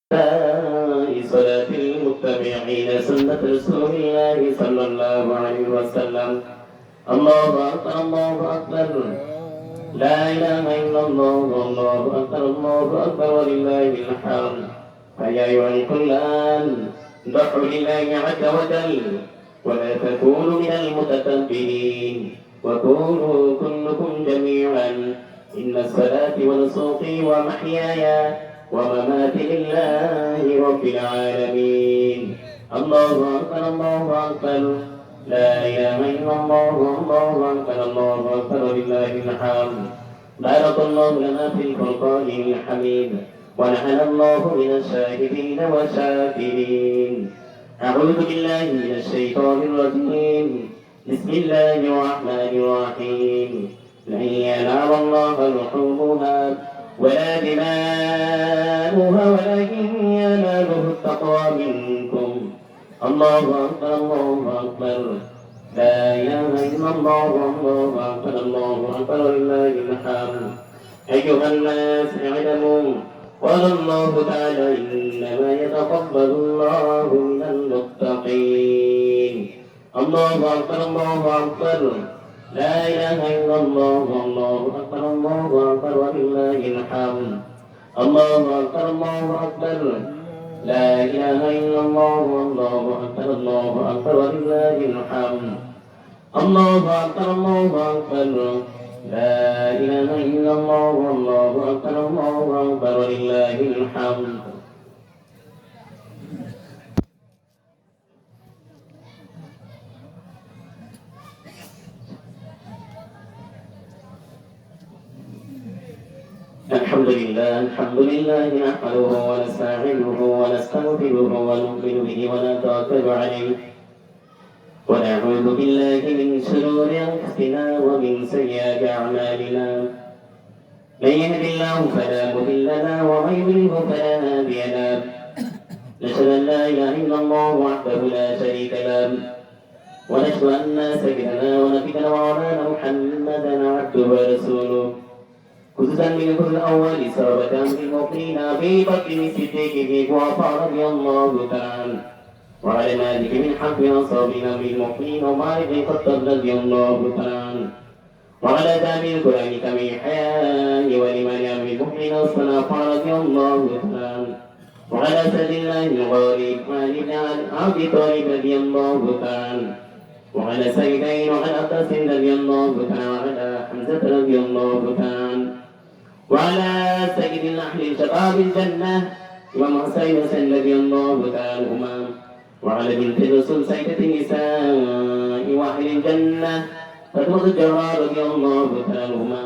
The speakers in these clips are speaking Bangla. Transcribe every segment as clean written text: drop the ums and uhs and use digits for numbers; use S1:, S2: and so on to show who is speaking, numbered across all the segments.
S1: صلاة المتبعين سنة رسول الله صلى الله عليه وسلم. الله أكبر الله أكبر لا إله إلا الله الله أكبر الله أكبر ولله الحمد. فيا أيها الكلان ضحوا لله عز وجل ولا تكونوا من المتكبرين وكونوا كلكم جميعا إن الصلاة ونسوقي ومحياي ومماتي لله رب العالمين. الله أكبر الله أكبر لا إله إلا الله الله أكبر الله أكبر لله الحمد. بارك الله لنا في القرآن الحميد ونحن الله من الشاهدين والشاكرين. أعوذ بالله من الشيطان الرجيم. بسم الله الرحمن الرحيم. لن ينال الله لحومها ولا دماؤها ولكن يناله التقوى منكم. الله أكبر الله أكبر لا إله إلا الله الله أكبر الله أكبر لله الحمد. أيها الناس اعلموا قال الله تعالى إنما يتقبل الله من المتقين. الله أكبر الله أكبر لا إله إلا الله الله أكبر الله أكبر ولله الحمد. الله أكبر الله أكبر لا إله إلا الله الله أكبر الله أكبر ولله الحمد. الله أكبر الله أكبر لا إله إلا الله الله أكبر الله أكبر ولله الحمد. الحمد لله نحمده ونستعينه ونستغفره ونؤمن به ونتوكل عليه ونعوذ بالله من شرور أنفسنا ومن سيئات أعمالنا. من يهد الله فلا مضل له ومن يضلل فلا هادي له. نشهد أن لا إله إلا الله وحده لا شريك له ونشهد أن سيدنا ونبينا ومولانا محمدا عبده ورسوله. خصوصا من الأول سببة بالمؤمنين أبي بكر الصديق وعمر رضي الله تعالى وعلى مالك من حق أصحابنا بالمؤمنين ومالك بن الخطاب رضي الله تعالى وعلى تابع القرآن كمن الحياة ولمن أمر المؤمنين الصلاة رضي الله تعالى وعلى سيد الله الغالب وعلى ابن أبي طالب رضي الله تعالى وعلى سيدين وعلى عباس رضي الله تعالى وعلى حمزة رضي الله تعالى وعلى سيد أهل شباب الجنة ومحسن حسين رضي الله تعالى عنهما وعلى بنت الرسول سيدة النساء وأهل الجنة فاطمة الزهراء رضي الله تعالى عنهما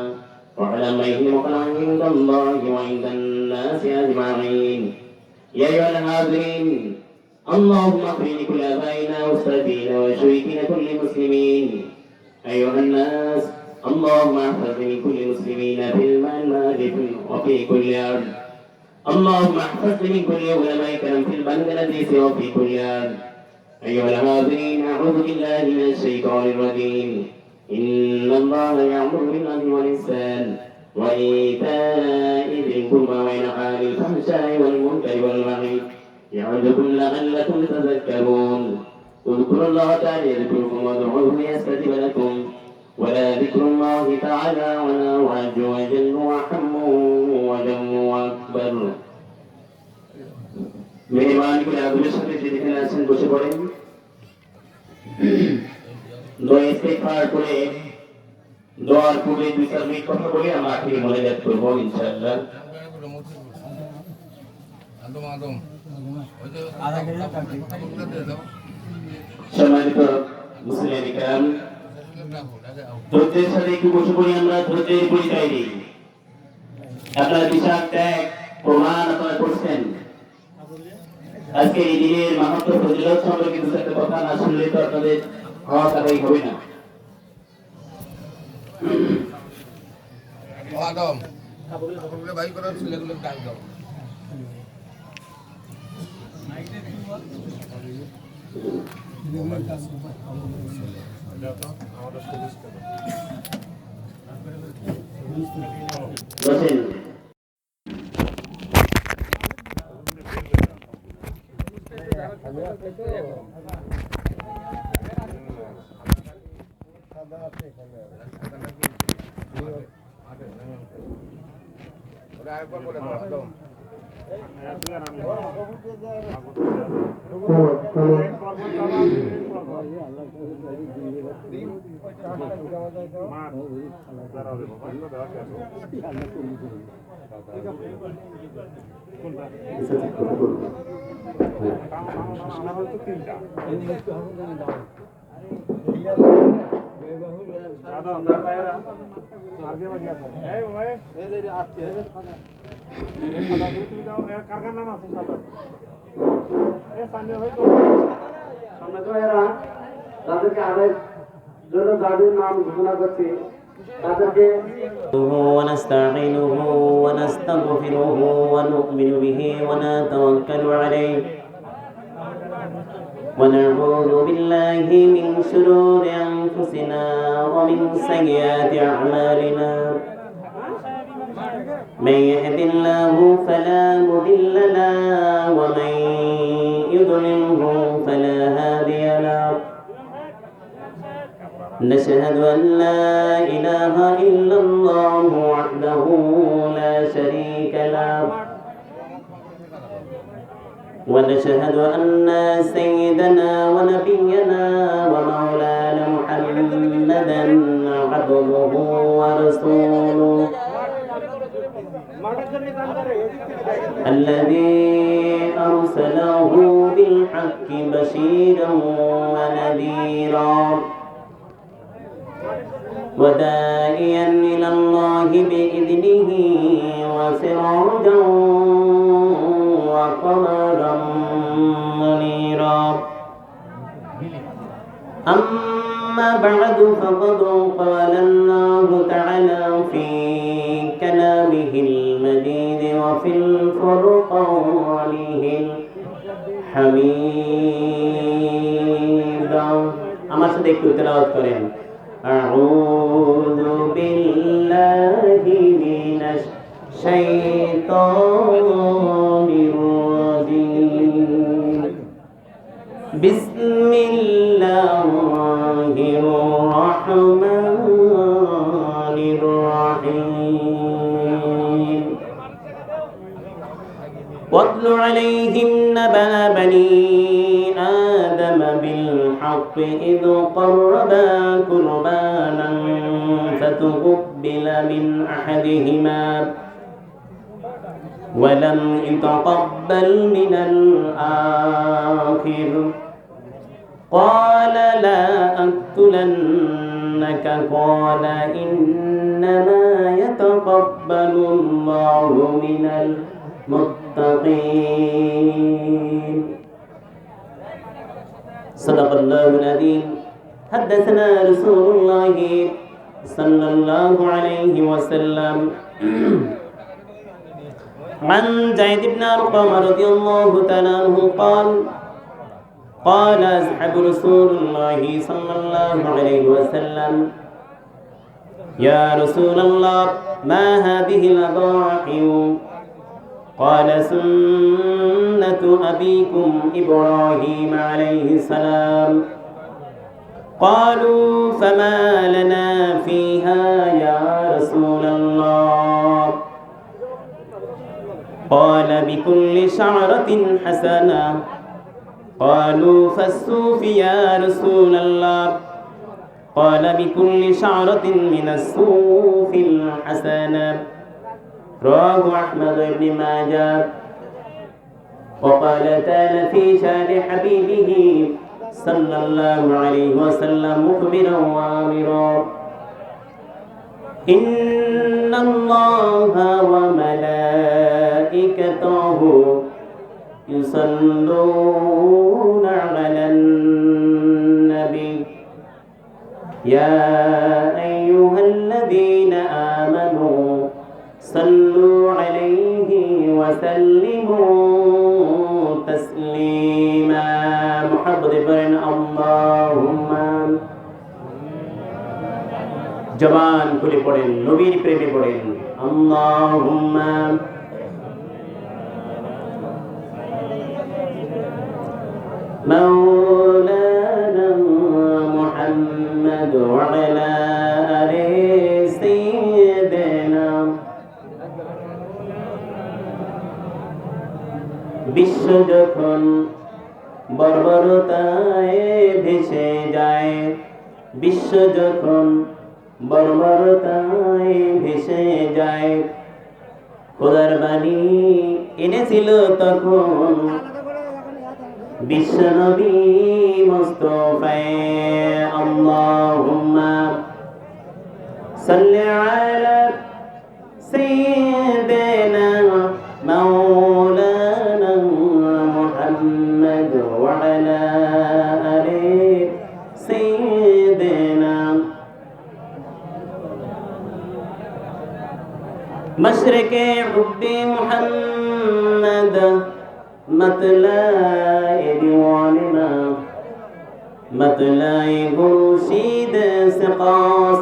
S1: وعلى أمهم وقناعهم عند الله وعند الناس أجمعين. يا أيها الحاضرين اللهم اغفر لكل آبائنا وأساتذتنا وشيوخنا كل المسلمين. أيها الناس اللهم احفظ من كل مسلمين في المال وفي كل أرض. اللهم احفظ من كل علماء كلام في البنغلاديش وفي كل أرض. أيها الحاضرين أعوذ بالله من الشيطان الرجيم. إن الله يأمر بالعدل والإحسان وإيتاء ذي القربى وينهى عن الفحشاء والمنكر والبغي يعظكم لعلكم تذكرون. اذكروا الله تعالى يذكركم وادعوه يستجب لكم ولا ذكر الله تعالى ولا وعج وجل وحم وجم أكبر. মেহরবানি করে আদবের সাথে যেখানে আছেন বসে পড়েন। দোয়া ইস্তেগফার করে দোয়ার পূর্বে 2-4 মিনিট কথা বলে আমরা আখিরি মোনাজাত করব ইনশাআল্লাহ। সম্মানিত মুসলিম کرام ধৈর্যের সাথে একটু বসে পড়ি, আমরা ধৈর্যের পরিচয় দিই। আপনারা বিশাল ত্যাগ প্রমাণ আপনারা করছেন। আজকে এই দিনের মাহাত্ম্য ফজিলত সম্পর্কে দু চারটা কথা না শুনলে তো আপনাদের হওয়া তারাই হবে না। আদম সকলকে ভাই করার ছেলেগুলোকে ডাক দাও। বসেন।
S2: তাদেরকে আদায় জন্য যাদের নাম ঘোষণা করছি তাদেরকে
S1: ونستعينه ونستغفره ونؤمن به ونتوكل عليه ونعوذ بالله من شرور أنفسنا ومن سيئات أعمالنا من يهد الله فلا مضل له ومن يضلله فلا هادي له نشهد أن لا إله إلا الله وحده لا شريك له ونشهد أن سيدنا ونبينا ومولانا محمدا عبده ورسوله الذي أرسله بالحق بشيرا ونذيرا وداعيا إلى الله بإذنه وسراجا وقمرا منيرا أما بعد فقد قال الله تعالى في كلامه المجيد وفي الفرقانه الحميد আমার সাথে একটু তেলাওয়াত করেন أعوذ بالله من الشيطان الرجيم بسم الله الرحمن الرحيم واتل عليهم نبأ بني آدم بالحق إذ قربا قربانا فتقبل من أحدهما ولم يتقبل من الآخر قال لا أقتلنك قال إنما يتقبل الله من المتقين صدق الله العظيم حدثنا رسول الله صلى الله عليه وسلم عن زيد بن أرقم رضي الله تعالى عنه قال أصحاب رسول الله صلى الله عليه وسلم يا رسول الله ما هذه الأضاحي قال سنة أبيكم إبراهيم عليه السلام قالوا فما لنا فيها يا رسول الله قال بكل شعرة حسنة قالوا فالصوف يا رسول الله قال بكل شعرة من الصوف الحسنة رواه أحمد بن ماجه وقال تعالى في شان حبيبه صلى الله عليه وسلم مخبرا وآمرا إن الله وملائكته يصلون على النبي يا أيها الذين آمنوا صلوا عليه وسلموا تسليما محببا اللهم জবান খুলে পড়েন নবীর প্রেমে পড়েন আল্লাহুম্মা مولانا محمد وعلى آل سيدنا বিশ্ব যখন বর্বরতায় ভেসে যায়, বিশ্ব যখন বর্বরতায় ভেসে যায়, খোদার বাণী এনেছিল তখন বিশ্বনবী মুস্তাফায়ে। আল্লাহুম্মা সাল্লি আলা সাইয়্যিদিনা মাওলানা মুহাম্মদ ওয়া আলা আলি সাইয়্যিদিনা। मशरक़े हुब्बे मुहम्मद मतलाए दीवाना, मतलाए गुर्शीद सक़ास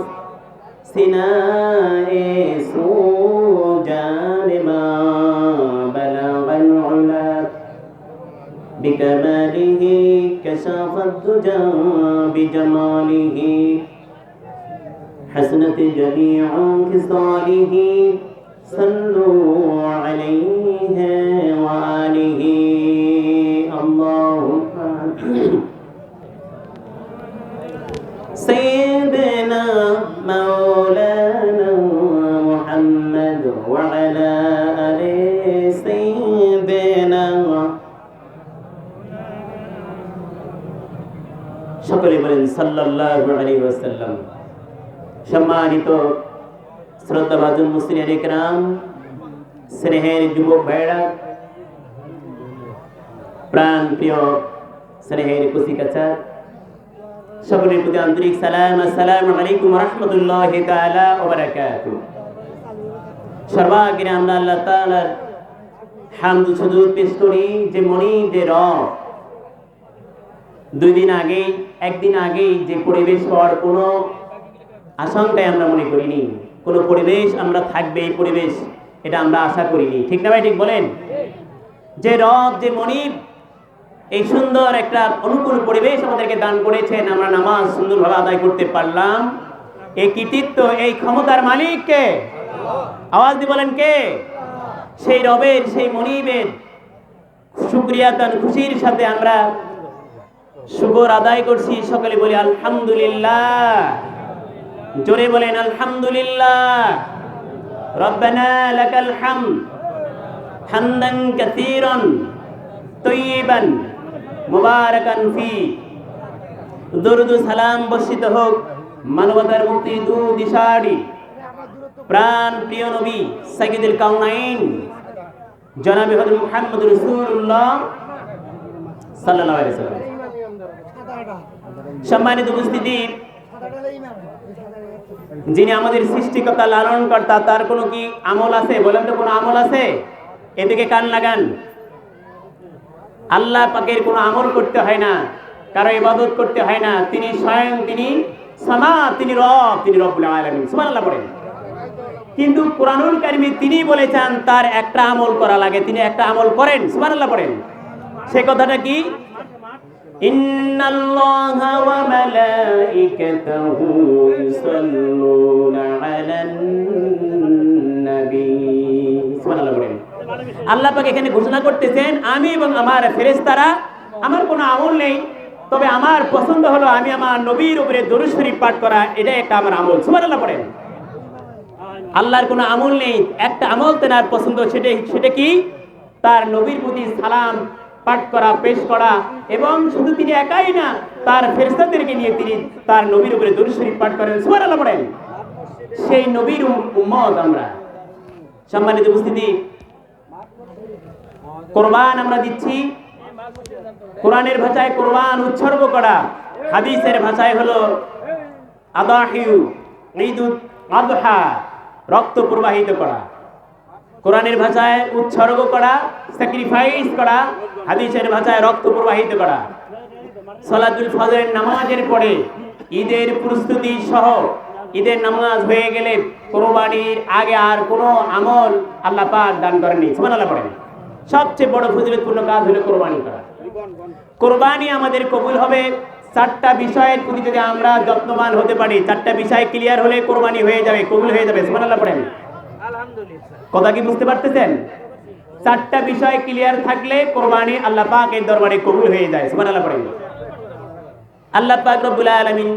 S1: सिनाए सूजानिमा बलगल उला बिकमालिही कशाफत दुजा बिजमालिही हसनत जमीअ खिसालिही صلوا عليه وآله اللهم سيدنا مولانا محمد وعلى آل سيدنا। সকলে বলেন সাল্লাল্লাহু আলাইহি ওয়াসাল্লাম। সম্মানিত শ্রদ্ধাভাজন মুসলিম একরাম, স্নেহের যুবক ভাইরা, প্রাণ প্রিয় স্নেহের কুচিকাচা, সকলের প্রতি আন্তরিক সালাম। আসসালামু আলাইকুম ওয়া রাহমাতুল্লাহি তাআলা ওয়া বারাকাতুহু। সর্বাগ্রে আমরা আল্লাহ তাআলার হামদ সুজুদ পেশ করি যে মনিব, যে রব একদিন আগেই যে পরিবেশ হওয়ার কোনো আশঙ্কায় আমরা মনে করিনি, কোন পরিবেশ আমরা থাকবে এই পরিবেশ এটা আমরা আশা করিনি। ঠিক না ভাই, ঠিক বলেন? যে রব, যে মনিব এই সুন্দর একটা অনুকূল পরিবেশ আমাদেরকে দান করেছেন, আমরা নামাজ সুন্দরভাবে আদায় করতে পারলাম, এই কৃতিত্ব, এই ক্ষমতার মালিক কে? আওয়াজ দিয়ে বলেন কে? সেই রবের, সেই মনিবের শুকরিয়া দান খুশির সাথে আমরা শুকর আদায় করছি। সকলে বলি আলহামদুলিল্লাহ। জোরে বলেন আলহামদুলিল্লাহ। রব্বানা লাকাল হামদ হামদান কাসীরান তাইয়িবান মুবারাকান ফি। দরুদ ও সালাম বর্ষিত হোক মানবতার মুক্তি দিশারি প্রাণ প্রিয় নবী সাইয়্যিদুল কাউনাইন জনাবে হযরত মুহাম্মদ রাসূলুল্লাহ সাল্লাল্লাহু আলাইহি ওয়াসাল্লাম। সম্মানিত উপস্থিতি, যিনি আমাদের সৃষ্টিকর্তা, লালনকর্তা, তার কোনো কি আমল আছে? বলেন তো, কোনো আমল আছে? এদিকে কান লাগান। আল্লাহ পাকের কোনো আমল করতে হয় না, কারো ইবাদত করতে হয় না। তিনি স্বয়ং, তিনি সামাদ, তিনি রব, তিনি রব্বুল আলামিন। সুবহানাল্লাহ পড়েন। কিন্তু কুরআনুল কারীমে তিনি বলেছেন তার একটা আমল করা লাগে, তিনি একটা আমল করেন। সুবহানাল্লাহ পড়েন। সে কথাটা কি? ইন্নাল্লাহা ওয়া মালাইকাতাহু ইউসাল্লুনা আলান নবী। সুবহানাল্লাহ পড়েন। আল্লাহ পাক এখানে ঘোষণা করতেছেন, আমি এবং আমার ফেরেশতারা, আমার কোনো আমল নেই, তবে আমার পছন্দ হলো আমি আমার নবীর উপরে দরুদ শরীফ পাঠ করা, এটা একটা আমার আমল। সুবহানাল্লাহ পড়েন। আল্লাহর কোনো আমল নেই, একটা আমল তেনার পছন্দ, সেটা কি? তার নবীর প্রতি সালাম পাঠ করা, পেশ করা, এবং শুধু তিনি একাই না, তার ফেরেশতাদেরকে নিয়ে তিনি তার নবীর উপরে দরুদ শরীফ পাঠ করেন। সুবহানাল্লাহ পড়েন। সেই নবীর উম্মত আমরা। সম্মানিত উপস্থিতি, কুরবান আমরা দিচ্ছি। কোরআনের ভাষায় কুরবান উৎসর্গ করা, হাদিসের ভাষায় হলো আদাহিউ, ঈদুল আযহা, রক্ত প্রবাহিত করা। কোরআনের ভাষায় উৎসর্গ করা, স্যাক্রিফাইস করা, হাদিসের ভাষায় রক্ত প্রবাহিত করা। সালাতুল ফজরের নামাজের পরে ঈদের প্রস্তুতি সহ ঈদের নামাজ হয়ে গেলে কোরবানির আগে আর কোনো আমল আল্লাহ পাক দান করেননি। সুবহানাল্লাহ পড়েন।
S3: সবচেয়ে বড় ফজিলতপূর্ণ কাজ হলো কোরবানি করা। কোরবানি আমাদের কবুল হবে চারটা বিষয়ের প্রতি যদি আমরা যত্নবান হতে পারি। চারটা বিষয় ক্লিয়ার হলে কোরবানি হয়ে যাবে, কবুল হয়ে যাবে। সুবহানাল্লাহ পড়েন। কথা কি বুঝতে পারতেছেন? চারটা বিষয় ক্লিয়ার থাকলে কোরবানি আল্লাহ পাকের দরবারে কবুল হয়ে যায়। সুবহানাল্লাহ পড়েন। আল্লাহ পাক রব্বুল আলামিন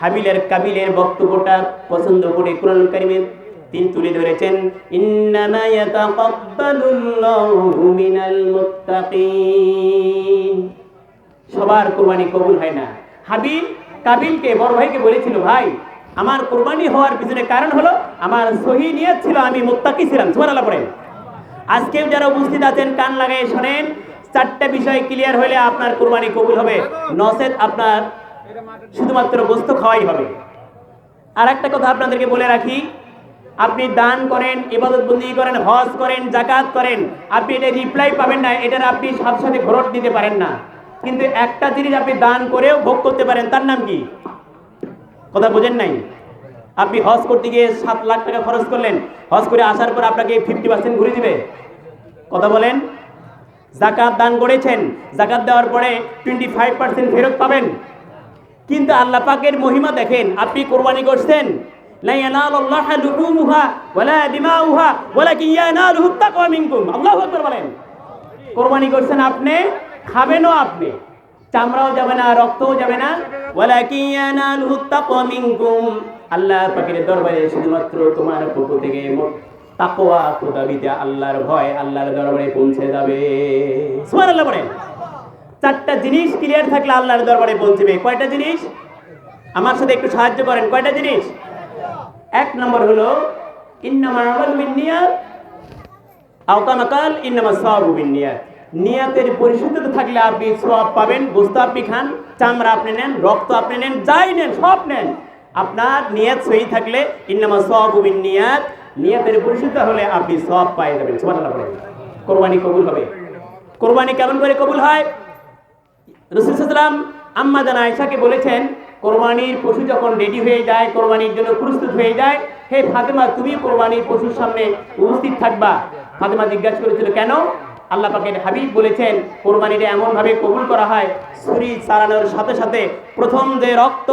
S3: হাবিলের কাবিলের বক্তব্যটা পছন্দ করে কোরআন কারীমে তিনি তুলে ধরেছেন, ইন্নামা ইয়াতাকাব্বালুল্লাহু মিনাল মুত্তাকিন। সবার কোরবানি কবুল হয় না। হাবিল কাবিলকে বড় ভাইকে বলেছিল, ভাই আমার কোরবানি হওয়ার পিছনে কারণ হলো আমার সহি নিয়ত ছিল, আমি মুত্তাকি ছিলাম। সুবহানাল্লাহ পড়েন। আজকেও যারা উপস্থিত আছেন কান লাগায়ে শুনেন, চারটা বিষয় ক্লিয়ার হলে আপনার কোরবানি কবুল হবে, নচেত আপনার শুধুমাত্র গোশত খাওয়াই হবে। আর একটা কথা আপনাদেরকে বলে রাখি, আপনি দান করেন, ইবাদত বন্দেগী করেন, হজ করেন, যাকাত করেন, আপনি এটা রিপ্লাই পাবেন না, এটার আপনি সাথে সাথে ঘরত দিতে পারেন না। কিন্তু একটা জিনিস আপনি দান করেও ভোগ করতে পারেন, তার নাম কি? কথা বোঝেন নাই? আপনি হজ করতে গিয়ে 7 লাখ টাকা খরচ করলেন, হজ করে আসার পর আপনাকে 50% ঘুরে দিবে? কথা বলেন। যাকাত দান করেছেন, যাকাত দেওয়ার পরে 25% ফেরত পাবেন। কিন্তু আল্লাহ পাকের মহিমা দেখেন, আপনি কোরবানি করছেন, লা ইয়ানালুল্লাহু লুহুমুহা ওয়ালা দিমাউহা ওয়ালাকিন ইয়ানালুহু তাকওয়া মিনকুম। আল্লাহু আকবার বলেন। কোরবানি করছেন আপনি, খাবেনও আপনি, চামড়াও যাবে না, রক্তও যাবে না। ওয়ালাকিন ইয়ানালুহু তাকওয়া মিনকুম। আল্লাহ পাকের দরবারে শুধুমাত্র তোমার পক্ষ থেকে তাকওয়া, খোদাবিতে আল্লাহর ভয় আল্লাহর দরবারে পৌঁছে যাবে। সুবহানাল্লাহ বলেন। চারটা জিনিস ক্লিয়ার থাকলে আল্লাহর দরবারে পৌঁছবে। কয়টা জিনিস? আমার সাথে একটু সাহায্য করেন। কয়টা জিনিস? এক নম্বর হলো ইন্নামাল আমালু বিন্নিয়াত, আও কামা কাল ইন্নামাস সাওয়াবু বিন্নিয়াত। নিয়াতের পরিশুদ্ধতা থাকলে আপনি সওয়াব পাবেন। গোশত আপনি খান, চামড়া আপনি নেন, রক্ত আপনি নেন, যাই নেন সব নেন, আপনার নিয়ত সহি থাকলে ইন্নামাস সাওয়াবু বিন্নিয়াত, নিয়তের পরিশুদ্ধতা হলে আপনি সওয়াব পেয়ে যাবেন। সুবহানাল্লাহ বলেন। কোরবানি কবুল হবে। কোরবানি কেমন করে কবুল হয়? রাসূল সাল্লাল্লাহু আলাইহি ওয়াসাল্লাম আম্মা জান আয়েশাকে বলেছেন, কোরবানির পশু যখন রেডি হয়ে যায়, কোরবানির জন্য প্রস্তুত হয়ে যায়, হে ফাতেমা তুমি কোরবানির পশুর সামনে উপস্থিত থাকবা। ফাতেমা জিজ্ঞাসা করেছিল কেন? আল্লাহ পাকের হাবিব বলেছেন, কোরবানিটা এমন ভাবে কবুল করা হয়, ছুরি চালানোর সাথে সাথে প্রথম যে রক্ত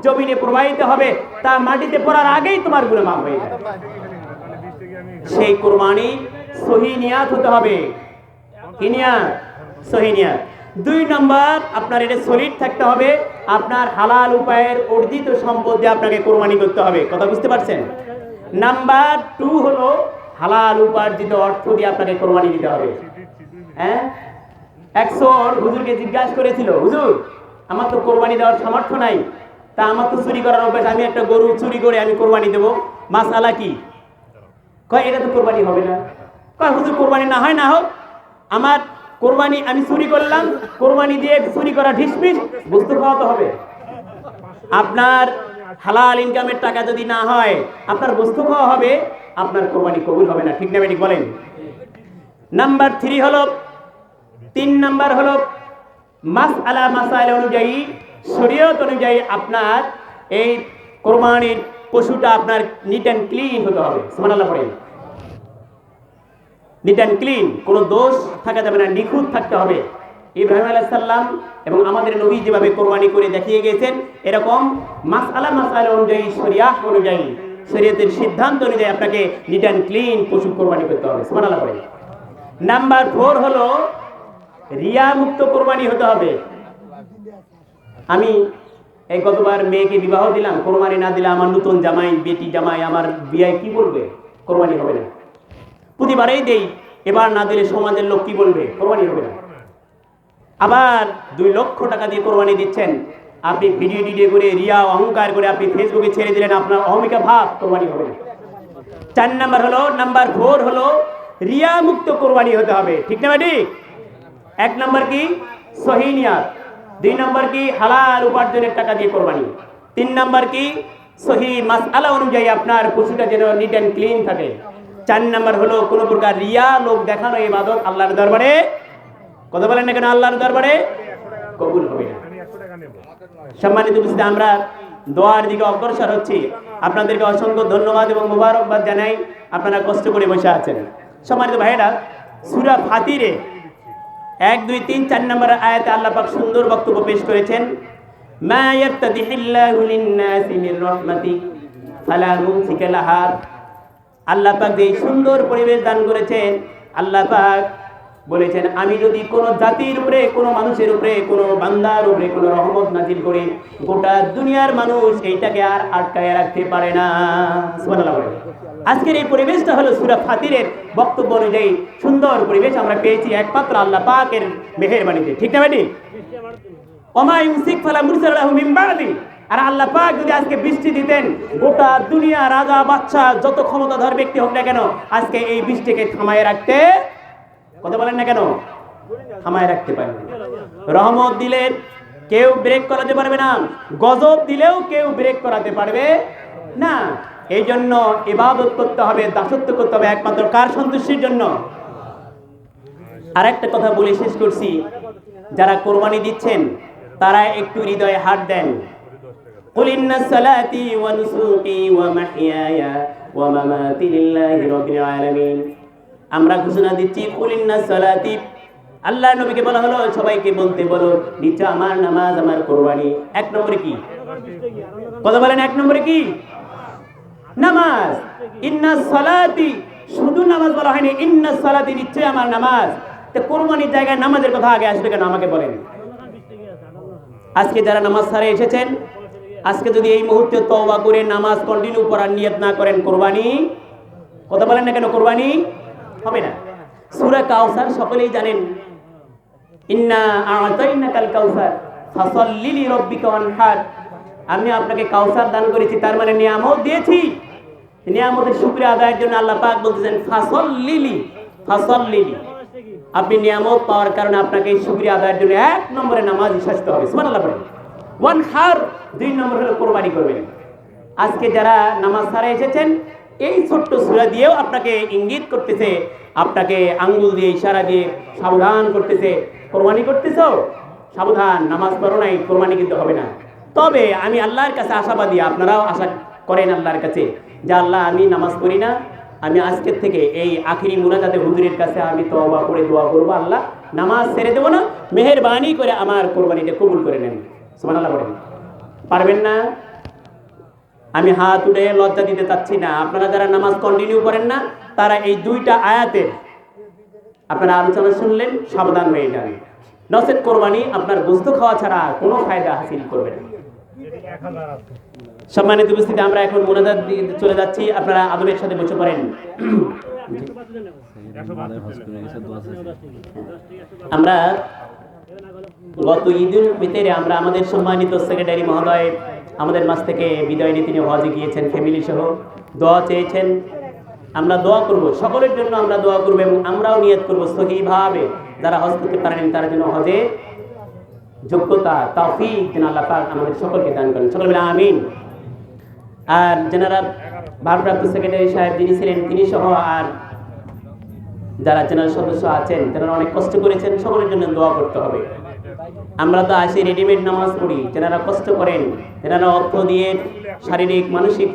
S3: জমিনে প্রবাহিত হবে তা মাটিতে পড়ার আগেই তোমার গুনাহ মাফ হয়ে যাবে। সেই কোরবানি সহি নিয়াত হতে হবে। কি নিয়াত? সহি নিয়াত। 2 নম্বর, আপনার এটা সলিড থাকতে হবে, আপনার হালাল উপায়ের অর্জিত সম্পদ দিয়ে আপনাকে কোরবানি করতে হবে। কথা বুঝতে পারছেন? নাম্বার 2 হলো হালাল উপার্জিত অর্থ দিয়ে আপনাকে কোরবানি দিতে হবে। হ্যাঁ, একজন হুজুরকে জিজ্ঞাসা করেছিল, হুজুর আমার তো কোরবানি দেওয়ার সামর্থ্য নাই, তা আমার তো চুরি করার অভ্যাস, আমি একটা গরু চুরি করে আমি কোরবানি দেবো, মাসআলা কি? কয় এটা তো কোরবানি হবে না। কয় হুজুর কোরবানি না হয় না হোক, আমার কোরবানি আমি চুরি করলাম, কোরবানি দিয়ে চুরি করা ঢিসমিস, গোশত খাওয়াতে হবে। আপনার হালাল ইনকামের টাকা যদি না হয়, আপনার গোশত খাওয়া হবে, আপনার কোরবানি কবুল হবে না। ঠিক না বেঠিক বলেন? নাম্বার 3 হলো, 3 নাম্বার হলো মাসআলা, মাসাইল অনুযায়ী, শরীয়ত অনুযায়ী আপনার এই কোরবানির পশুটা আপনার নিট অ্যান্ড ক্লিন হতে হবে। সুবহানাল্লাহ পড়েন। নিট অ্যান্ড ক্লিন, কোনো দোষ থাকা যাবে না, নিখুঁত থাকতে হবে। ইব্রাহিম আলাইহিস সালাম এবং আমাদের নবী যেভাবে কোরবানি করে দেখিয়ে গেছেন, এরকম মাসআলা মাসাইল অনুযায়ী, শরিয়াহ অনুযায়ী, শরীয়তের সিদ্ধান্ত অনুযায়ী আপনাকে নিট অ্যান্ড ক্লিন পশু কোরবানি করতে হবে। সুবহানাল্লাহ পড়েন। নাম্বার 4 হলো রিয়া মুক্ত কোরবানি হতে হবে। আমি এই গতবার মেয়েকে বিবাহ দিলাম, কোরবানি না দিলে আমার নতুন জামাই, বেটি জামাই, আমার বিয়ায় কি বলবে? কোরবানি হবে না। প্রতিবারেই দেই, এবার না দিলে সমাজের লোক কি বলবে? কোরবানি হবে না। আবার 2 লক্ষ টাকা দিয়ে কোরবানি দিচ্ছেন, আপনি ভিডিও করে রিয়া অহংকার করে আপনি ফেসবুকে ছেড়ে দিলেন, আপনার অহমিকা ভাব, কোরবানি হবে না। 4 নাম্বার হলো, নাম্বার 4 হলো রিয়া মুক্ত কোরবানি হতে হবে। ঠিক না বেটি? 1 নাম্বার কি? সহি নিয়াত। 2 নাম্বার কি? হালাল উপার্জনের টাকা দিয়ে কোরবানি। 3 নাম্বার কি? সহি মাসআলা অনুযায়ী আপনার পশুটা যেন নিট অ্যান্ড ক্লিন থাকে। 4 নাম্বার হলো কোন প্রকার রিয়া, লোক দেখানো ইবাদত আল্লাহর দরবারে, কথা বলেন না কেন, আল্লাহর দরবারে কবুল হবে না। সম্মানিত উপস্থিতি, আমরা দোয়ার দিকে অগ্রসর হচ্ছি। আপনাদেরকে অসংখ্য ধন্যবাদ এবং মোবারকবাদ জানাই, আপনারা কষ্ট করে বসে আছেন। সম্মানিত ভাইয়েরা, সূরা ফাতিরে 1 2 3 4 নম্বর আয়াতে আল্লাহ পাক সুন্দর বক্তব্য পেশ করেছেন, মা ইয়াফতাহিল্লাহু লিন-নাসি মির রাহমাতি ফালা মুমসিকা লাহা। আল্লাহ পাক যে সুন্দর পরিবেশ দান করেছেন, আল্লাহ পাক বলেছেন আমি যদি কোনো জাতির উপরে, কোনো মানুষের উপরে, কোনো বান্দার উপরে কোনো রহমত নাজিল করি, গোটা দুনিয়ার মানুষ এইটাকে আর আটকায় রাখতে পারে না। সুবহানাল্লাহ। আজকের এই পরিবেশটা হলো সূরা ফাতিরের বক্তব্য অনুযায়ী সুন্দর পরিবেশ আমরা পেয়েছি একমাত্র আল্লাহ পাকের মেহেরবানিতে। ঠিক না বেটি? ওমা ইউমসিক ফালা মুরসালা লাহু মিন বাদি। আর আল্লাহ পাক যদি আজকে বৃষ্টি দিতেন, গোটা দুনিয়া রাজা বাদশা যত ক্ষমতাধর ব্যক্তি হোক না কেন, আজকে এই বৃষ্টিকে থামায় রাখতে, কথা বলেন না কেন, থামায় রাখতে পারবে। রহমত দিলে কেউ ব্রেক করাতে পারবে না, গজব দিলেও কেউ ব্রেক করাতে পারবে না। এই জন্য ইবাদত করতে হবে, দাসত্ব করতে হবে একমাত্র কার সন্তুষ্টির জন্য। আর একটা কথা বলে শেষ করছি, যারা কোরবানি দিচ্ছেন তারা একটু হৃদয়ে হাত দেন। কুল ইন্না সালাতি ওয়া নুসুকি ওয়া মাহইয়ায়া ওয়া মামাতি লিল্লাহি রাব্বিল আলামিন। আমরা ঘোষণা দিচ্ছি কুল ইন্না সালাতি, আল্লাহর নবীকে বলা হলো সবাইকে বলতে বলো, নিশ্চয় আমার নামাজ, আমার কোরবানি। এক নম্বরে কি কথা বলেন? এক নম্বরে কি? নামাজ। ইন্না সালাতি, শুধু নামাজ বলা হয়নি, ইন্না সালাতি নিশ্চয় আমার নামাজ। তো কোরবানির জায়গায় নামাজের কথা আগে আসবে কেন আমাকে বলেন? আজকে যারা নামাজ ছাড়ে এসেছেন, আজকে যদি এই মুহূর্তে তওবা করে নামাজ কন্টিনিউ করার নিয়ত না করেন, কোরবানি, কথা বলেন না কেন, কোরবানি হবে না। সূরা কাউসার সকলেই জানেন, ইন্না আ'তাইনাকাল কাউসার ফাসাল্লি লিরাব্বিকা ওয়ানহার। আমি আপনাকে কাউসার দান করেছি, তার মানে নিয়ামত দিয়েছি। নিয়ামতের শুকরিয়া আদায়ের জন্য আল্লাহ পাক বলতেছেন ফাসাল্লি, ফাসাল্লি। আপনি নিয়ামত পাওয়ার কারণে আপনাকে এই শুকরিয়া আদায়ের জন্য এক নম্বরে নামাজই সাজতে হবে। সুবহানাল্লাহ পড়েন। ওয়ানহার, দুই নম্বর হলো কোরবানি করবেন। আজকে যারা নামাজ ছাড়া এসেছেন, এই ছোট্ট সূরা দিয়েও আপনাকে ইঙ্গিত করতেছে, আপনাকে আঙ্গুল দিয়ে ইশারা দিয়ে সাবধান করতেছে, কোরবানি করতেছো, সাবধান, নামাজ পড়ো নাই, কোরবানি কিন্তু হবে না। তবে আমি আল্লাহর কাছে আশাবাদী, আপনারাও আশা করেন আল্লাহর কাছে যে আল্লাহ আমি নামাজ পড়ি না, আমি আজকের থেকে এই আখিরি মুনাজাতে হুজুরের কাছে আমি তওবা করে দোয়া করব, আল্লাহ নামাজ ছেড়ে দেব না, মেহেরবানি করে আমার কোরবানিটা কবুল করে নেন। সুবহানাল্লাহ বলেন। পারবেন না? আমি হাত উঠে লজ্জা দিতে চাচ্ছি না। আপনারা যারা নামাজ কন্টিনিউ করেন না, তারা এই দুইটা আয়াতের আপনারা আলোচনা শুনলেন, সাবধান হয়ে যাবেন। নচেত কোরবানি আপনার গোশত খাওয়া ছাড়া কোনো ফায়দা হাসিল করবে না। সম্মানিত উপস্থিতি, আমরা এখন মুনাজাত দিয়ে চলে যাচ্ছি, আপনারা আদবের সাথে বসে পড়েন। আমরা গত ঈদুল ফিতরে আমরা আমাদের সম্মানিত সেক্রেটারি মহোদয় আমাদের মাঝ থেকে বিদায় নিয়ে তিনি হজে গিয়েছেন, ফ্যামিলি সহ দোয়া চেয়েছেন। আমরা দোয়া করব, সকলের জন্য আমরা দোয়া করব এবং আমরাও নিয়ত করব সহিভাবে যারা হজ করতে পারেন তারা যেন হজে যোগ্যতা তৌফিক যেন আল্লাহ পাক আমাদের সকলকে দান করেন। সকলে বলে আমিন। আর যারা ভারপ্রাপ্ত সেক্রেটারি সাহেব যিনি ছিলেন তিনি সহ আর যারা জেনারেল সদস্য আছেন তারা অনেক কষ্ট করেছেন, সকলের জন্য দোয়া করতে হবে। আমরা তো আসি রেডিমেড নামাজ পড়ি, যারা কষ্ট করেন, যারা অর্থ দিয়ে শারীরিক মানসিক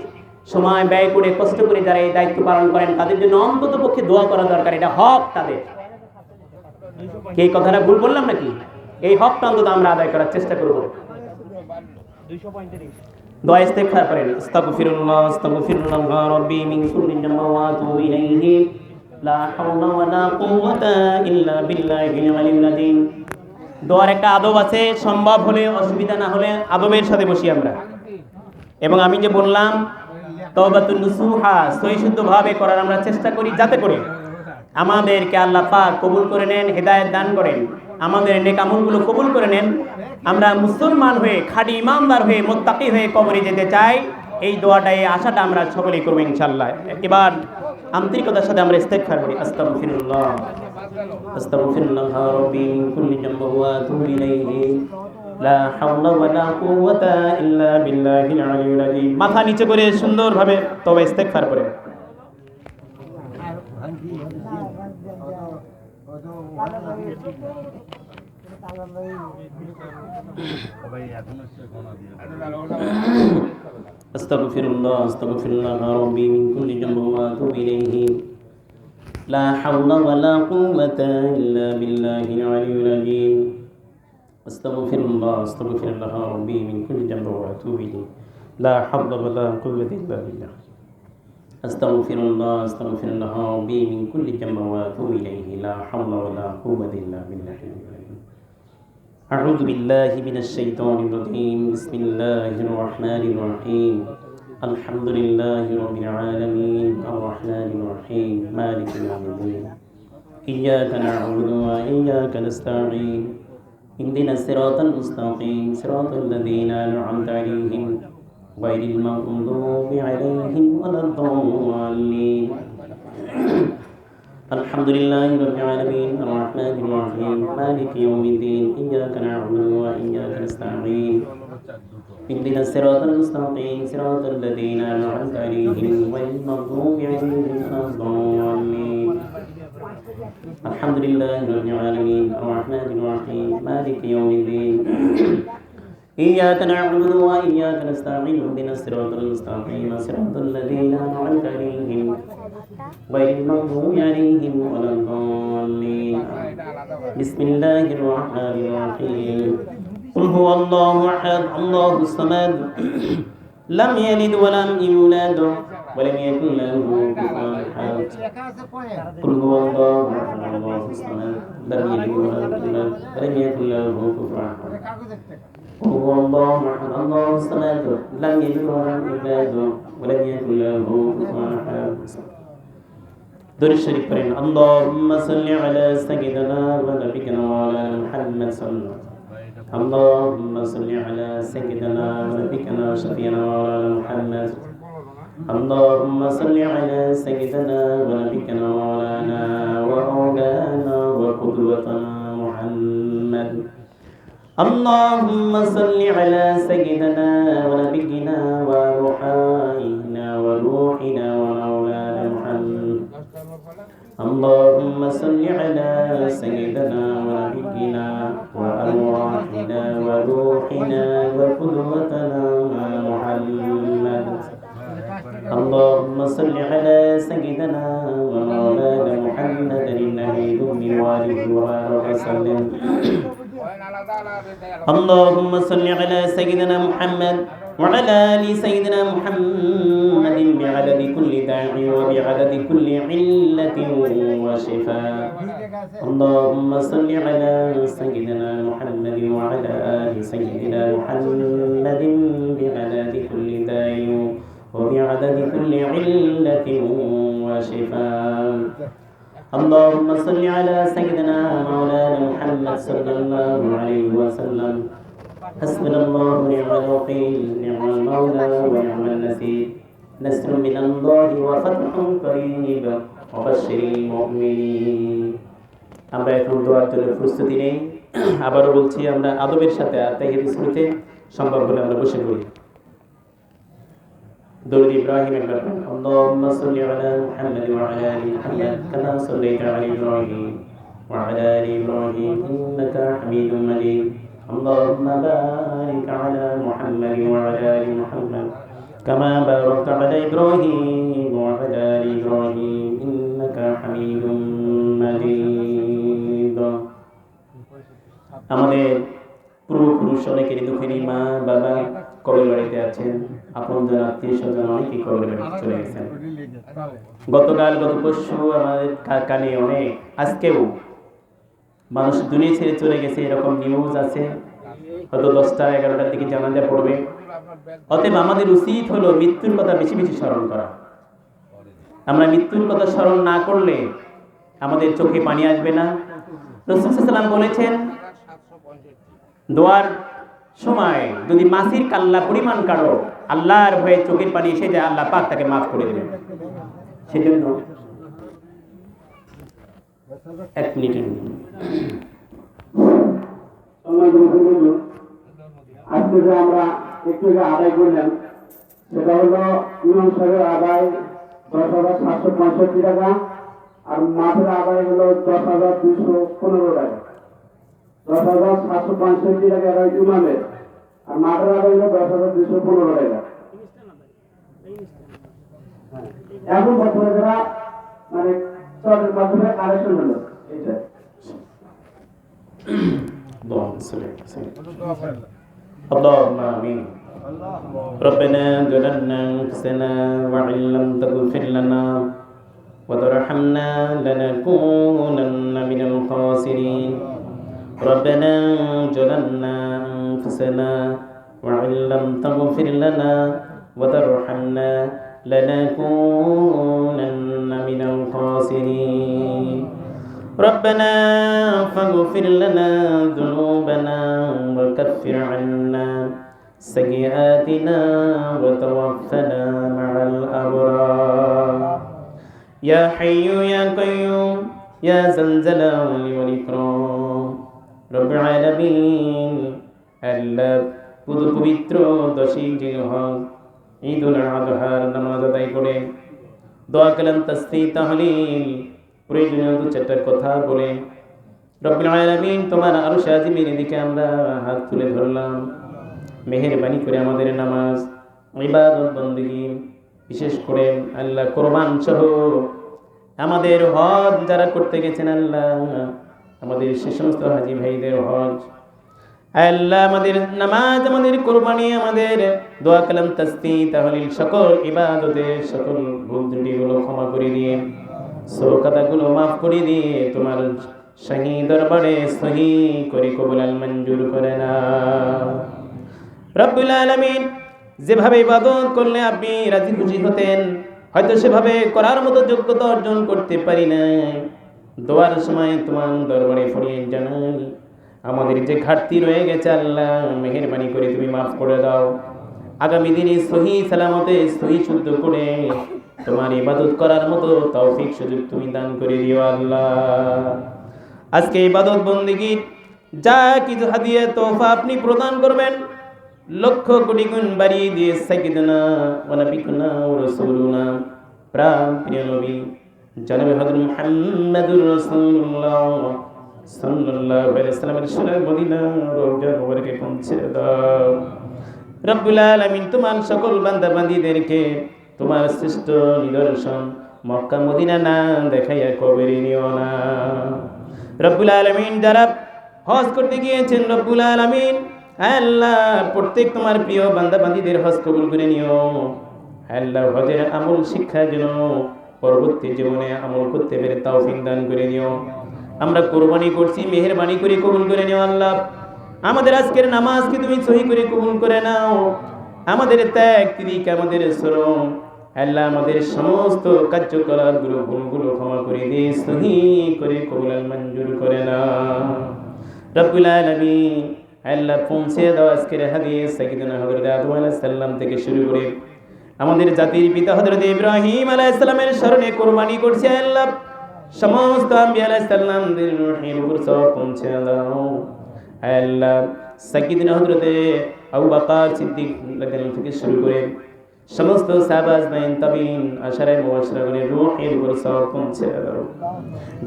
S3: সময় ব্যয় করে কষ্ট করে যারা এই দায়িত্ব পালন করেন, তাদের জন্য অন্তত পক্ষে দোয়া করা দরকার। এটা হক তাদের। এই কথাটা ভুল বললাম নাকি? এই হকটা অন্তত আমরা আদায় করার চেষ্টা করব। দোয়া ইস্তেগফার করেন। আস্তাগফিরুল্লাহ আস্তাগফিরুল্লাহ রাব্বি মিন কুল্লি যামবি ওয়া আতুবু ইলাইহি লা হাওলা ওয়া লা কুওয়াতা ইল্লা বিল্লাহিল আলিয়্যিল আযীম। দোয়ার একটা আদব আছে, সম্ভব হলে, অসুবিধা না হলে আদবের সাথে বসি আমরা। এবং আমি যে বললাম তওবাতুন নুসুহা সহিশুদ্ধভাবে করার আমরা চেষ্টা করি, যাতে করে আমাদেরকে আল্লাহ পাক কবুল করে নেন, হেদায়েত দান করেন, আমাদের নেক আমলগুলো কবুল করে নেন। আমরা মুসলমান হয়ে, খাঁটি ইমানদার হয়ে, মুত্তাকি হয়ে কবরে যেতে চাই। এই দোয়াটা, এই আশাটা আমরা সকলেই করব ইনশাআল্লাহ। এবার আন্তরিকতার সাথে আমরা ইস্তেগফার করি। আস্তাগফিরুল্লাহ আস্তাগফিরুল্লাহ রাব্বি মিন কুল্লি যামবি ওয়া আতুবু ইলাইহি লা হাওলা ওয়া লা কুওয়াতা ইল্লা বিল্লাহিল আলিয়্যিল আযীম। মাথা নিচে করে সুন্দরভাবে তবে ইস্তেগফার করে। আস্তাগফিরুল্লাহ আস্তাগফিরুল্লাহ রাব্বি মিন কুল্লি যামবি ওয়া আতুবু ইলাইহি
S1: لا حول ولا قوة إلا بالله العلي العظيم أستغفر الله ربي من كل ذنب وأتوب إليه لا حول ولا قوة إلا بالله أستغفر الله ربي من كل ذنب وأتوب إليه لا حول ولا قوة إلا بالله أعوذ بالله من الشيطان الرجيم بسم الله الرحمن الرحيم الحمد لله رب العالمين الرحمن الرحيم مالك يوم الدين إياك نعبد وإياك نستعين اهدنا الصراط المستقيم صراط الذين أنعمت عليهم غير المغضوب عليهم ولا الضالين الحمد لله رب العالمين الرحمن الرحيم مالك يوم الدين إياك نعبد وإياك نستعين اهدنا الصراط المستقيم صراط الذين أنعمت عليهم غير المغضوب عليهم ولا الضالين الحمد لله رب العالمين الرحمن الرحيم مالك يوم الدين إياك نعبد وإياك نستعين اهدنا الصراط المستقيم صراط الذين أنعمت عليهم غير المغضوب عليهم ولا الضالين بسم الله الرحمن الرحيم قل هو الله أحد الله الصمد لم يلد ولم يولد ولم يكن له كفوا أحد قل هو الله أحد الله الصمد لم يلد ولم يولد ولم يكن له كفوا أحد قل هو الله أحد الله الصمد لم يلد ولم يولد ولم يكن له كفوا أحد درود شريف پڑھیں اللهم صل على سيدنا ونبينا مولانا محمد صلى الله عليه وسلم اللهم صل على سيدنا ونبينا شفيعنا مولانا محمد اللهم صل على سيدنا ونبينا مولانا ومولانا وقدوتنا محمد اللهم صل على سيدنا ونبينا وروحنا ومولانا محمد اللهم صل على سيدنا ونبينا وأرواحنا وروحنا وقدوتنا محمد اللهم صل على سيدنا ومولانا محمد النبي الأمي وآله وسلم اللهم صل على سيدنا محمد وعلى آل سيدنا محمد بعدد كل داع وبعدد كل علة وشفاء اللهم صل على سيدنا محمد وعلى آل سيدنا محمد بعدد كل داع وبعدد كل علة وشفاء اللهم صل على سيدنا مولانا محمد صلى الله عليه وسلم حسبنا الله ونعم الوكيل نعم المولى ونعم النصير نصر من الله وفتح قريب وبشر المؤمنين আমরা এখন দোয়ার জন্য প্রস্তুতি নেই আবারও বলছি আমরা আদবের সাথে আত্মাহিয়াত শুরুতে সম্ভব হলে আমরা বসে পড়ি درود إبراهيم اللهم صل على محمد وعلى آل محمد كما صليت على إبراهيم وعلى آل إبراهيم إنك حميد مجيد اللهم بارك على محمد وعلى آل محمد كما باركت على إبراهيم وعلى آل إبراهيم إنك حميد مجيد আমাদের পূর্বপুরুষ অনেকেরই দুঃখেরই মা বাবা কবর বাড়িতে আছেন আপনজন আত্মীয় স্বজন অনেকেই কবর বাড়িতে চলে গেছেন গতকাল গত পরশু আমাদের কানে অনেক আজকেও মানুষ দুনিয়া ছেড়ে চলে গেছে এরকম নিউজ আছে হয়তো 10টা 11টার দিকে জানাজা পড়বে অতএব আমাদের উচিত হলো মৃত্যুর কথা বেশি বেশি স্মরণ করা আমরা মৃত্যুর কথা স্মরণ না করলে আমাদের চোখে পানি আসবে না রাসূল সাল্লাল্লাহু আলাইহি ওয়াসাল্লাম বলেছেন দোয়ার সময় যদি মাছির কাল্লা পরিমাণ কারো আল্লাহর ভয়ে চোখের পানি এসে যায় আল্লাহ পাক তাকে মাফ করে দেবেন সেজন্য এক মিনিটের
S2: আজকে যে আমরা একটু আদায় করলাম সেটা হলো ইমাম সাহেবের আদায় 10,765 টাকা আর মাঠের আদায় হলো 10,215 টাকা 10,765 টাকা ইমামের আর মাঠের আদায় হলো 10,215 টাকা এখন বর্তমানে যারা মানে তাদের মাধ্যমে কালেকশন হলো এইটা।
S3: اللهم آمين. ربنا ظلمنا أنفسنا وإن لم تغفر لنا وترحمنا لنكونن من الخاسرين. ربنا ظلمنا أنفسنا وإن لم تغفر لنا وترحمنا لنكونن من الخاسرين. ربنا فاغفر لنا ذنوبنا وكفر عنا سيئاتنا وتوفنا مع الأبرار. يا حي يا قيوم يا ذا الجلال والإكرام. رب العالمين আল্লাহ পবিত্র 10ই জিলহজ ঈদুল আযহার নামাজ আদায় করে দোয়া কালাম তাসবিহ তাহলিল প্রয়োজনীয় দু চারটা কথা বলে রব্বুল আলামিন তোমার আরশ আজিমের দিকে আমরা হাত তুলে ধরলাম। মেহেরবানি করে আমাদের নামাজ ইবাদত বندگی বিশেষ করে আল্লাহ কুরবান সহ আমাদের হজ যারা করতে গেছেন আল্লাহ আমাদের সে সমস্ত হাজী ভাইদের হজ আল্লাহ আমাদের নামাজ আমাদের কুরবানি আমাদের দোয়া কালাম তাসবিহ তাহলিল সকল ইবাদতের সকল ভুল ত্রুটিগুলো ক্ষমা করে দিয়ে সওকাতগুলো maaf করে দিয়ে তোমার শাহী দরবারে সহি করে কবুল আল মঞ্জুর করে নাও। রব্বুল আলামিন যেভাবে ইবাদত করলে আপনি রাজি খুশি হতেন হয়তো সেভাবে করার মতো যোগ্যতা অর্জন করতে পারি না। দোয়ার সময় তোমার দরবারে ফরিয়াদ জানাই আমাদের যে ঘাটতি রয়ে গেছে আল্লাহ মেহেরবানি করে তুমি maaf করে দাও। আগামী দিনে সহি সালামতে সহি শুদ্ধ করে তোমার ইবাদত করার মতো তৌফিক সুযোগ তুমি দান করে দিও আল্লাহ। আজকে ইবাদত বندگی যা কিছু হাদিয়া তোফা আপনি প্রদান করবেন লক্ষ কোটি গুণ বাড়িয়ে দিয়ে সাইয়্যিদুনা ওয়া নবিয়ুনা ওয়া রাসূলুনা প্রাণ প্রিয় নবী জনাবে হযরত মুহাম্মদুর রাসূলুল্লাহ সাল্লাল্লাহু আলাইহি ওয়াসাল্লামের সোনার মদিনা রওজা মুবারকে পৌঁছে দাও। রব্বুল আলামিন তোমার সকল বান্দা বান্দীদেরকে তোমার শ্রেষ্ঠ নিদর্শন মক্কা মদিনা না দেখাইয়া কবরে নিও না। রব্বুল আলামিন যারা হজ করতে গিয়েছেন রব্বুল আলামিন আল্লাহ প্রত্যেক তোমার প্রিয় বান্দা বান্দীদের হজ কবুল করে নিও আল্লাহ। হজের আমল শিক্ষা যেন পরবর্তী জীবনে আমল করতে পেরে তৌফিক দান করে নিও। আমরা কুরবানি করছি মেহেরবানি করে কবুল করে নিও আল্লাহ। আমাদের আজকের নামাজকে তুমি সহি করে কবুল করে নাও। আমাদের ত্যাগ তিরিক আমাদের শ্রম আল্লাহ আমাদের সমস্ত কার্যকলাপগুলো ভুলগুলো ক্ষমা করে দিয়ে সহি করে কবুল মঞ্জুর করে নাও। রব্বুল আলামিন আল্লাহ পৌঁছে দাও আজকের হাদিস সাইয়্যিদুনা হযরত আদম আলাইহিস সালাম থেকে শুরু করে আমাদের জাতির পিতা হযরত ইব্রাহিম আলাইহিস সালামের শরণে কুরবানি করছি আল্লাহ। সমস্ত আম্বিয়া আলাইহিস সালামদের রূহের উপর সব পৌঁছে দাও আল্লাহ। সাইয়্যিদুনা হযরত আবু বকর সিদ্দিক রাদিয়াল্লাহু থেকে শুরু করে সমস্ত সাহাবা আজমাইন তাবিঈন আশারে মুবাশশিরিনের রূহের উপর সব পৌঁছে দাও।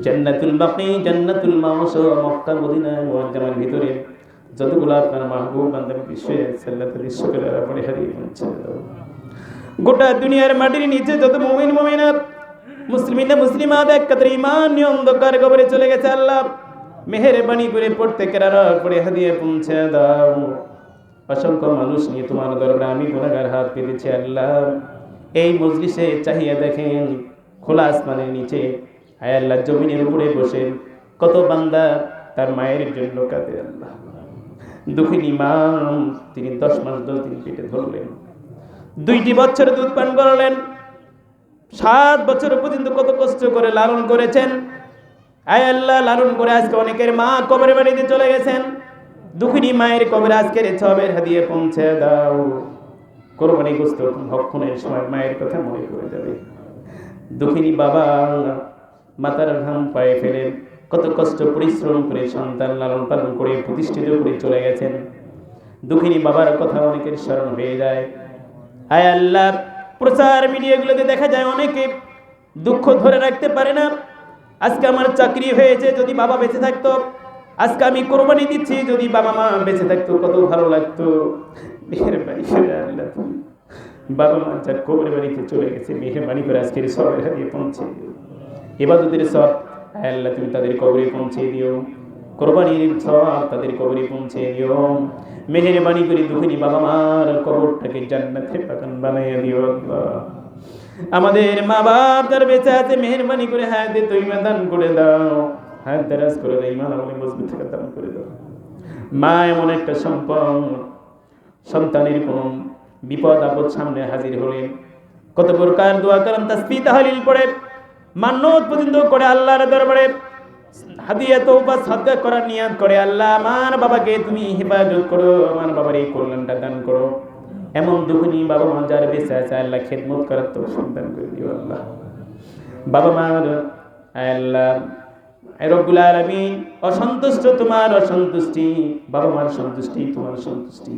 S3: জান্নাতুল বাকি জান্নাতুল মাওয়া মক্কা মদিনা মুআজ্জামের ভিতরে যতগুলো আপনার মাহবুব বান্দা বিশ্বে সাল্লাল্লাহু শুকরিয়া পড়ে হারিয়ে পৌঁছে দাও। গোটা দুনিয়ার মাটির নিচে যত মুমিন মুমিনাত মুসলিমিনা মুসলিমাত এক কাতরে ঈমান নিয়ে অন্ধকার কবরে চলে গেছে আল্লাহ মেহেরবানি করে প্রত্যেকের পড়ে হাদিয়ে পৌঁছে দাও। অসংখ্য মানুষ নিয়ে তোমার দরবারে আমি গুনাহগার হাত পেতেছি আল্লাহ। এই মজলিসে চাহিয়া দেখেন খোলা আসমানের নিচে আয় আল্লাহ জমিনের উপরে বসে কত বান্দা তার মায়ের জন্য কাঁদে আল্লাহ। দুঃখিনী মা তিনি 10 মাস 10 দিন পেটে ধরলেন, 2টি বছর দুধ পান করালেন, 7 বছর পর্যন্ত কত কষ্ট করে লালন করেছেন আয় আল্লাহ। লালন করে আজকে অনেকের মা কবরে বাড়িতে চলে গেছেন। দুঃখিনী মায়ের কবরে আজকের সবের হাদিয়ে পৌঁছে দাও। কোরবানি গোশত ভক্ষণের সময় মায়ের কথা মনে করে যাবে। দুঃখিনী বাবা মাতার ঘাম পায়ে ফেলে কত কষ্ট পরিশ্রম করে সন্তান লালন পালন করে প্রতিষ্ঠিত করে চলে গেছেন। দুঃখিনী বাবার কথা অনেকের স্মরণ হয়ে যায় আয় আল্লাহ। প্রচার মিডিয়াগুলোতে দেখা যায় অনেকে দুঃখ ধরে রাখতে পারে না। আজকে আমার চাকরি হয়েছে, যদি বাবা বেঁচে থাকতো, আজকে আমি কোরবানি দিচ্ছি, যদি বাবা মা বেঁচে থাকতো কত ভালো লাগতো। মেহেরবানি করে আল্লাহ বাবা মা যার কবরে বাড়িতে চলে গেছে মেহেরবানি করে আজকের সবের হাদিয়ে পৌঁছে ইবাদতের সব আল্লাহ তুমি তাদের কবরে পৌঁছে দিও, কোরবানির সব তাদের কবরে পৌঁছে দিও। মেহেরবানি করে দুঃখিনী বাবা মার কবরটাকে জান্নাতের বাগান বানাইয়া দিও আল্লাহ। আমাদের মা বাপ যারা বেঁচে আছে মেহেরবানি করে হায়াতে তৈবা দান করে দাও, হায়াত দারাজ করে দাও, ইমান আমলে মজবুত থাকা দান করে দাও। মা এমন একটা সম্পদ, সন্তানের কোন বিপদ আপদ সামনে হাজির হলে কত প্রকার দোয়া কালাম তাসবিহ তাহলিল পড়ে মান্নত পর্যন্ত করে আল্লাহর দরবারে হাদিয়া তওবা সাদকা করার নিয়ত করে, আল্লাহ আমার বাবাকে তুমি হেফাজত করো, আমার বাবার এই কল্যাণটা দান করো। এমন দুঃখী বাবা মা যারা বেঁচে আছে আল্লাহ খেদমত করার তো সন্তান করে দিও আল্লাহ। বাবা মার আল্লাহ রব্বুল আলামিন অসন্তুষ্ট তোমার অসন্তুষ্টি, বাবা মার সন্তুষ্টি তোমার সন্তুষ্টি।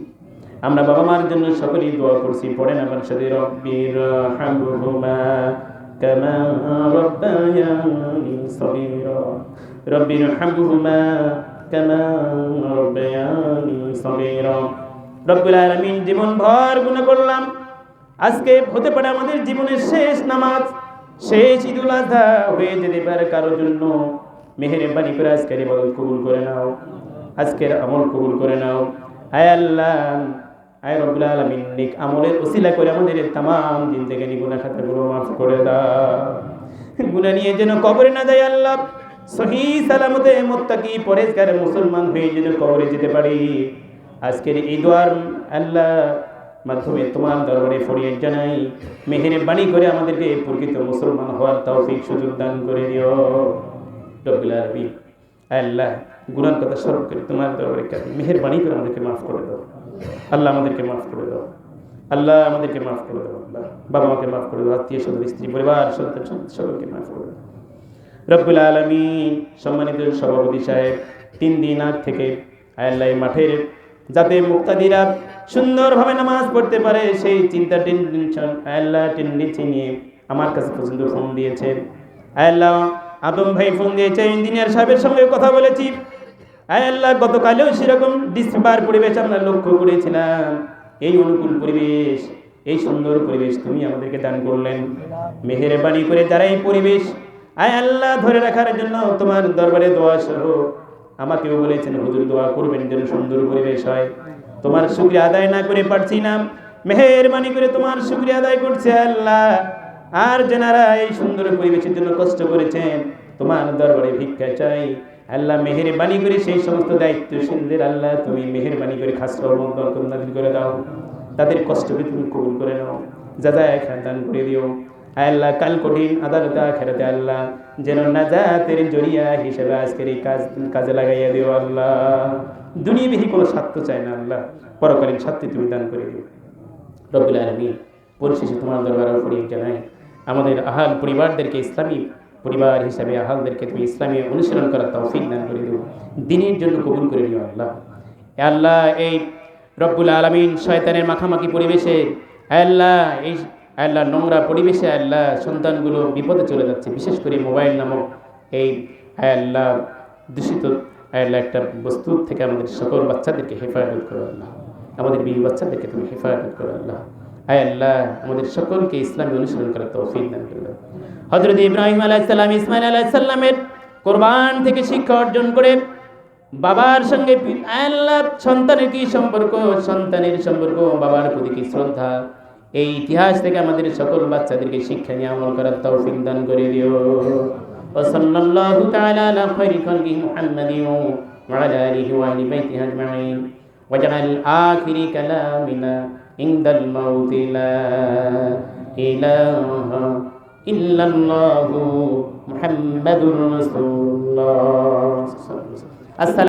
S3: আমরা বাবা মার জন্য সকলেই দোয়া করছি, পড়েন আমার সাথে রব্বির হামহুমা কামা রাব্বায়ানি সগীরা, রব্বির হামহুমা কামা রাব্বায়ানি সগীরা। রব্বুল আলামিন জীবন ভর গুনাহ করলাম, আজকে হতে পারে আমাদের জীবনের শেষ নামাজ, শেষ ঈদুল আযহা হয়ে যেতে পারে কারোর জন্য। মেহেরবানি করে আজকের ইবাদত কবুল করে নাও, আজকের আমল কবুল করে নাও। আয় আল্লাহ, আয় রব্বুল আলামিন নেক আমলের ওসিলা করে আমাদের तमाम জিন্দেগানি গুনাহ খাতাগুলো মাফ করে দাও। গুনাহ নিয়ে যেন কবরে না যায় আল্লাহ, সহি সালামতে মুত্তাকি পরেজগার মুসলমান হয়ে যেন কবরে যেতে পারি। আজকের এই দোয়ার আল্লাহ মাধ্যমে তোমার দরবারে ফরিয়াদ জানাই, মেহেরবানি করে আমাদেরকে প্রকৃত মুসলমান হওয়ার তৌফিক সুযোগ দান করে দিও রব্বুল আলামিন। আল্লাহ গুনার কথা স্মরণ করে তোমার দরবারে মেহেরবানি করে আমাদেরকে মাফ করে দাও আল্লাহ, আমাদেরকে মাফ করে দাও আল্লাহ, আমাদেরকে মাফ করে দাও আল্লাহ, বাবা মাকে মাফ করে দাও, আত্মীয় স্বজন স্ত্রী পরিবার সন্তান সকলকে মাফ করে দাও রব্বুল আলামিন। সম্মানিত সভাপতি সাহেব, 3 দিন আগ থেকে আল্লাহ মাঠের যাতে মুক্তাদিরা সুন্দরভাবে নামাজ পড়তে পারে সেই চিন্তা টেনশন আল্লাহ টেন্ডেন্সি নিয়ে আমার কাছে পর্যন্ত ফোন দিয়েছে। আল্লাহ আদম ভাই ফোন দিয়েছে, ইঞ্জিনিয়ার সাহেবের সঙ্গে কথা বলেছি। আল্লাহ গতকালেও সেরকম ডিসেম্বর পরিবেশ আমরা লক্ষ্য করেছিলাম। এই অনুকূল পরিবেশ, এই সুন্দর পরিবেশ তুমি আমাদেরকে দান করলেন। মেহেরবানি করে যারা এই পরিবেশ আল্লাহ ধরে রাখার জন্য তোমার দরবারে দোয়া সহ আমাকেও বলেছেন হুজুর দোয়া করবেন যেন সুন্দর পরিবেশ হয়। তোমার শুকরিয়া আদায় না করে পারছি না, মেহেরবানি করে তোমার শুকরিয়া আদায় করছে আল্লাহ। আর যারা এই সুন্দর পরিবেশের জন্য কষ্ট করেছেন তোমার দরবারে ভিক্ষা চাই আল্লাহ, মেহেরবানি করে সেই সমস্ত দায়িত্বশীলদের আল্লাহ তুমি মেহেরবানি করে খাস রহমত করে দাও, তাদের কষ্টকে তুমি কবুল করে নাও, যাজায়ে খান দান করে দিও আল্লাহ। কাল কঠিন আদালতে আখিরাতে আল্লাহ যেন নাজাতের জরিয়া হিসেবে আজকের এই কাজে লাগাইয়া দিও আল্লাহ। দুনিয়াবি কোনো স্বার্থ চাই না আল্লাহ, পরকালীন স্বার্থে তুমি দান করে দিও রব্বুল আলামিন। পরিশেষে তোমার দরবারে ফরিয়াদ জানাই, আমাদের আহাল পরিবারদেরকে ইসলামী পরিবার হিসাবে আহালদেরকে তুমি ইসলামী অনুসরণ করার তৌফিক দান করে দিও, দ্বীনের জন্য কবুল করে নিও আল্লাহ। আল্লাহ এই রব্বুল আলামিন শয়তানের মাখামাখি পরিবেশে আল্লাহ, এই আল্লাহ নোংরা পরিবেশে আল্লাহ সন্তানগুলো বিপদে চলে যাচ্ছে, বিশেষ করে মোবাইল নামক এই আল্লাহ দূষিত আল্লাহ একটা বস্তুর থেকে আমাদের সকল বাচ্চাদেরকে হেফাজত করো আল্লাহ, আমাদের বিবি বাচ্চাদেরকে তুমি হেফাজত করো আল্লাহ। আল্লাহ আমাদের সকলকে ইসলামী অনুসরণ করার তৌফিক দান করে দাও। হযরত ইব্রাহিম আলাইহিস সালাম ইসমাঈল আলাইহিস সালামের কোরবান থেকে শিক্ষা অর্জন করে বাবার সঙ্গে আল্লাহ সন্তানের কি সম্পর্ক, সন্তানের সম্পর্ক, বাবার প্রতি কি শ্রদ্ধা, এই ইতিহাস থেকে আমাদের সকল বাচ্চাদেরকে শিক্ষা নিয়ে আমল করার তৌফিক দান করে দিও। ওয়া সাল্লাল্লাহু তাআলা আলা খায়রি খালকি মুহাম্মাদিন ওয়া আলা আলিহি ওয়া আহলি বাইতিহি আজমাইন ওয়া জাআল আখিরি কালামিনা ইনদাল মাউতি লা ইলাহা ইল্লাল্লাহু মুহাম্মাদুর রাসূলুল্লাহ।